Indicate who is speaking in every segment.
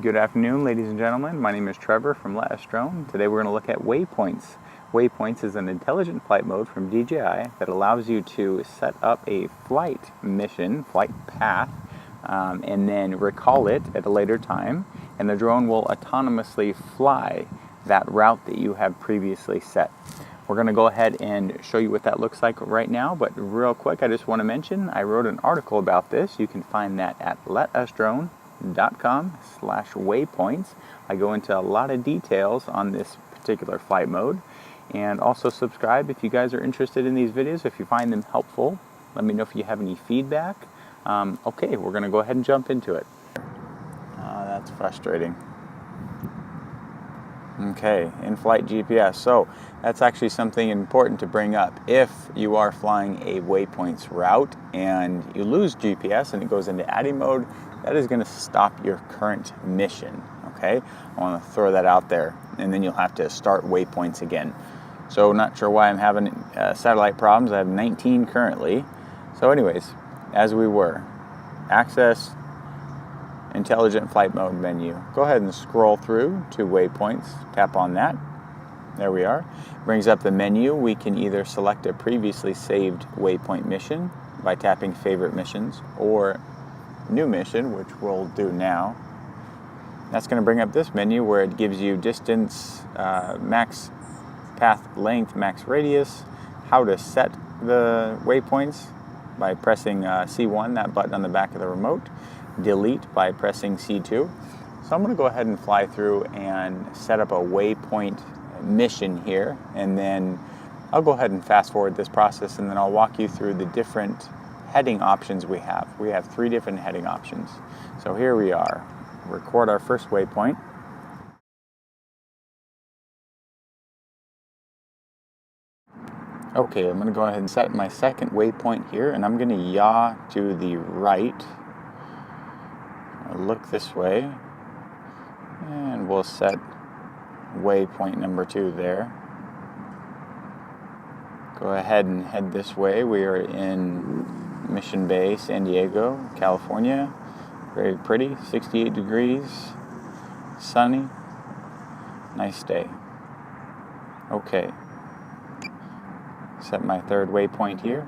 Speaker 1: Good afternoon, ladies and gentlemen. My name is Trevor from Let Us Drone. Today we're going to look at Waypoints. Waypoints is an intelligent flight mode from DJI that allows you to set up a flight mission, flight path, and then recall it at a later time, and the drone will autonomously fly that route that you have previously set. We're going to go ahead and show you what that looks like right now, but real quick, I just want to mention I wrote an article about this. You can find that at letusdrone.com/waypoints. I go into a lot of details on this particular flight mode, and also subscribe if you guys are interested in these videos. If you find them helpful, let me know if you have any feedback. Okay, we're going to go ahead and jump into it. That's frustrating. Okay, in-flight GPS. So that's actually something important to bring up. If you are flying a Waypoints route and you lose GPS and it goes into ADI mode, that is going to stop your current mission. Okay, I want to throw that out there, and then you'll have to start Waypoints again. So not sure why I'm having satellite problems. I have 19 currently. So anyways, as we were, access Intelligent Flight Mode menu. Go ahead and scroll through to Waypoints. Tap on that. There we are. Brings up the menu. We can either select a previously saved waypoint mission by tapping Favorite Missions, or New Mission, which we'll do now. That's going to bring up this menu where it gives you distance, max path length, max radius, how to set the waypoints by pressing C1, that button on the back of the remote. Delete by pressing C2. So I'm going to go ahead and fly through and set up a waypoint mission here, and then I'll go ahead and fast forward this process, and then I'll walk you through the different heading options we have. We have 3 different heading options. So here we are. Record our first waypoint. Okay, I'm going to go ahead and set my second waypoint here, and I'm going to yaw to the right. Look this way, and we'll set waypoint number 2 there. Go ahead and head this way. We are in Mission Bay, San Diego, California. Very pretty, 68 degrees, sunny, nice day. Okay, set my third waypoint here.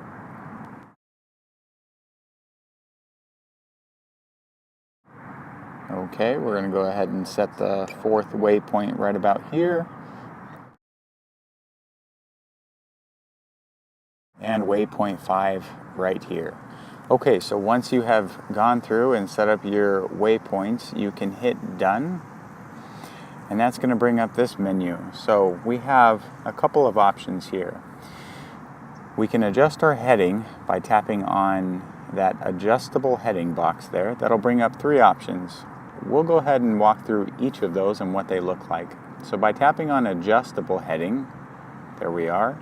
Speaker 1: Okay, we're going to go ahead and set the 4th waypoint right about here. And waypoint 5 right here. Okay, so once you have gone through and set up your waypoints, you can hit done. And that's going to bring up this menu. So we have a couple of options here. We can adjust our heading by tapping on that adjustable heading box there. That'll bring up 3 options. We'll go ahead and walk through each of those and what they look like. So by tapping on adjustable heading, there we are,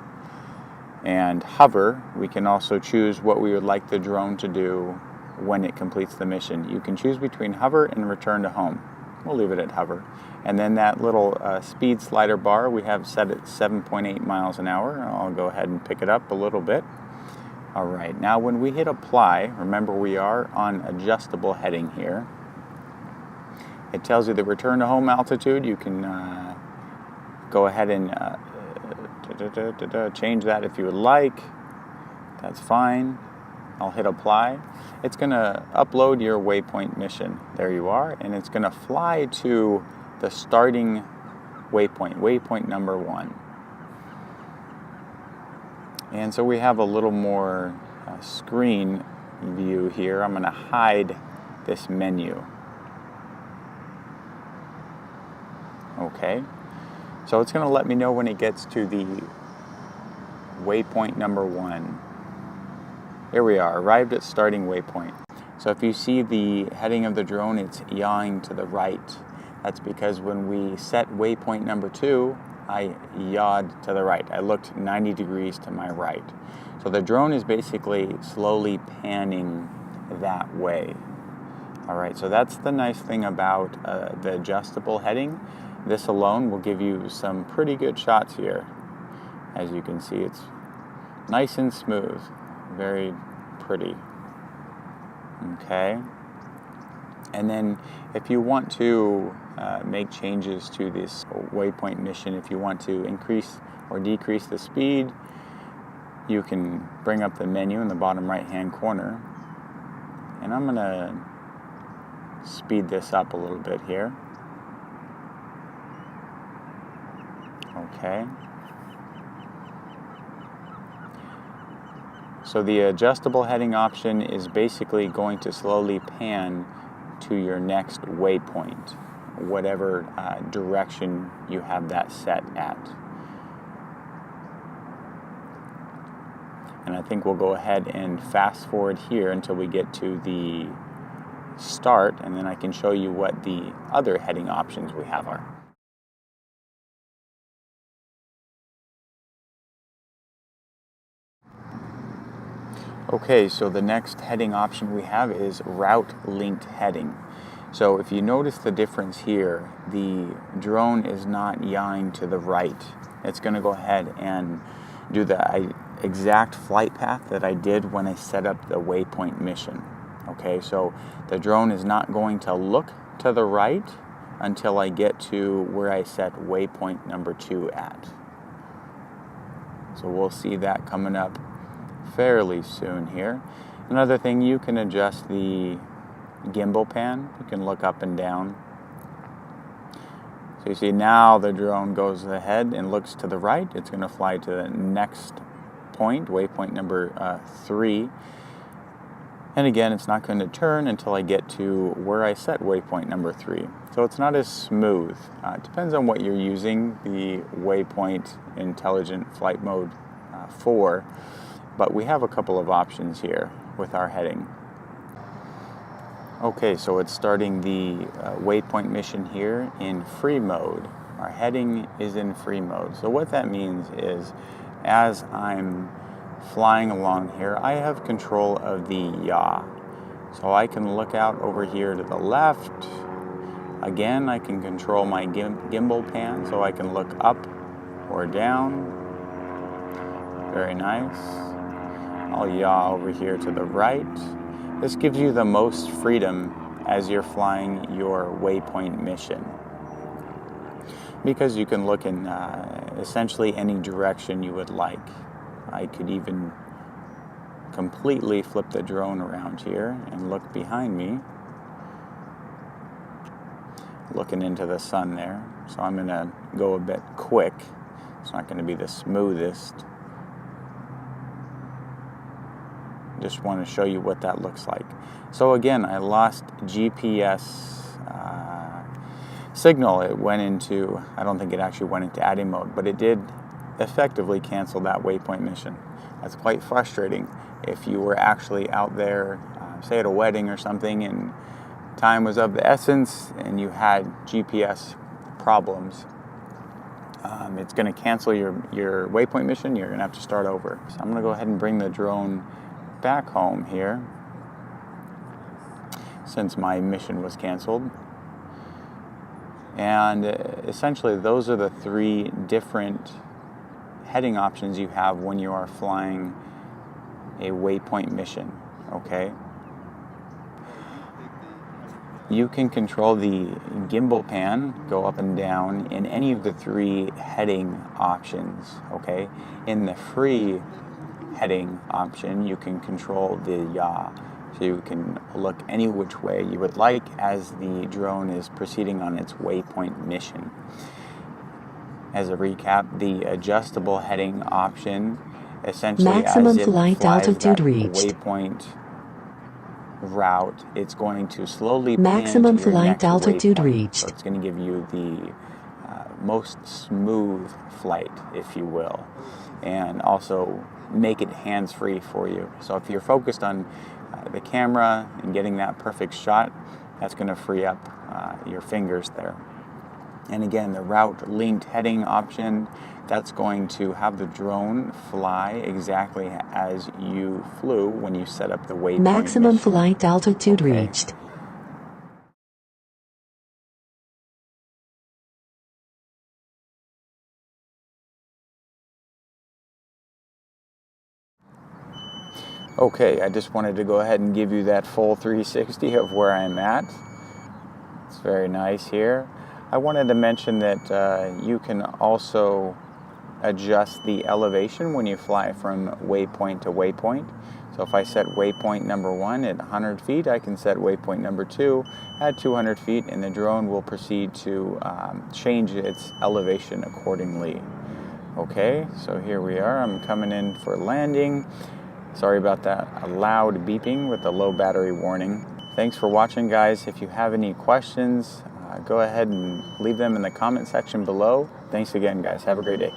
Speaker 1: and hover, we can also choose what we would like the drone to do when it completes the mission. You can choose between hover and return to home. We'll leave it at hover. And then that little speed slider bar we have set at 7.8 miles an hour. I'll go ahead and pick it up a little bit. All right, now when we hit apply, remember we are on adjustable heading here. It tells you the return to home altitude. You can go ahead and change that if you would like. That's fine. I'll hit apply. It's going to upload your waypoint mission. There you are. And it's going to fly to the starting waypoint, waypoint number 1. And so we have a little more screen view here. I'm going to hide this menu. Okay, so it's going to let me know when it gets to the waypoint number 1. Here we are, arrived at starting waypoint. So if you see the heading of the drone, it's yawing to the right. That's because when we set waypoint number 2, I yawed to the right. I looked 90 degrees to my right. So the drone is basically slowly panning that way. All right, so that's the nice thing about the adjustable heading. This alone will give you some pretty good shots here. As you can see, it's nice and smooth, very pretty. Okay, And then if you want to make changes to this waypoint mission, if you want to increase or decrease the speed, you can bring up the menu in the bottom right hand corner. And I'm going to speed this up a little bit here. Okay. So the adjustable heading option is basically going to slowly pan to your next waypoint, whatever direction you have that set at. And I think we'll go ahead and fast forward here until we get to the start, and then I can show you what the other heading options we have are. Okay, so the next heading option we have is route linked heading. So if you notice the difference here, the drone is not yawing to the right. It's going to go ahead and do the exact flight path that I did when I set up the waypoint mission. Okay, so the drone is not going to look to the right until I get to where I set waypoint number 2 at. So we'll see that coming up fairly soon here. Another thing, you can adjust the gimbal pan. You can look up and down. So you see now the drone goes ahead and looks to the right. It's going to fly to the next point, waypoint number 3. And again, it's not going to turn until I get to where I set waypoint number 3. So it's not as smooth. It depends on what you're using the Waypoint Intelligent Flight Mode for. But we have a couple of options here with our heading. Okay, so it's starting the waypoint mission here in free mode. Our heading is in free mode. So what that means is, as I'm flying along here, I have control of the yaw. So I can look out over here to the left. Again, I can control my gimbal pan, so I can look up or down. Very nice. I'll yaw over here to the right. This gives you the most freedom as you're flying your waypoint mission, because you can look in essentially any direction you would like. I could even completely flip the drone around here and look behind me, looking into the sun there. So I'm going to go a bit quick. It's not going to be the smoothest. Just want to show you what that looks like. So again, I lost GPS signal. It went into, I don't think it actually went into ADI mode, but it did effectively cancel that waypoint mission. That's quite frustrating if you were actually out there, say at a wedding or something, and time was of the essence and you had GPS problems. It's going to cancel your waypoint mission. You're going to have to start over. So I'm going to go ahead and bring the drone back home here, since my mission was canceled. And essentially those are the 3 different heading options you have when you are flying a waypoint mission. Okay, you can control the gimbal pan, go up and down in any of the 3 heading options. Okay, in the free heading option, you can control the yaw, so you can look any which way you would like as the drone is proceeding on its waypoint mission. As a recap, the adjustable heading option essentially
Speaker 2: maximum
Speaker 1: as it
Speaker 2: flight
Speaker 1: flies
Speaker 2: altitude
Speaker 1: that
Speaker 2: reached.
Speaker 1: Waypoint route, it's going to slowly
Speaker 2: maximum
Speaker 1: pan to your
Speaker 2: flight
Speaker 1: next
Speaker 2: altitude
Speaker 1: waypoint.
Speaker 2: reached.
Speaker 1: So it's going to give you the most smooth flight, if you will, and also make it hands-free for you. So if you're focused on the camera and getting that perfect shot, that's going to free up your fingers there. And again, the route linked heading option, that's going to have the drone fly exactly as you flew when you set up the waypoint
Speaker 2: maximum
Speaker 1: mission.
Speaker 2: flight altitude
Speaker 1: Okay.
Speaker 2: reached.
Speaker 1: Okay, I just wanted to go ahead and give you that full 360 of where I'm at. very nice here. I wanted to mention that you can also adjust the elevation when you fly from waypoint to waypoint. So if I set waypoint number 1 at 100 feet, I can set waypoint number 2 at 200 feet, and the drone will proceed to change its elevation accordingly. Okay, so here we are. I'm coming in for landing. Sorry about that, a loud beeping with a low battery warning. Thanks for watching, guys. If you have any questions, go ahead and leave them in the comment section below. Thanks again, guys. Have a great day.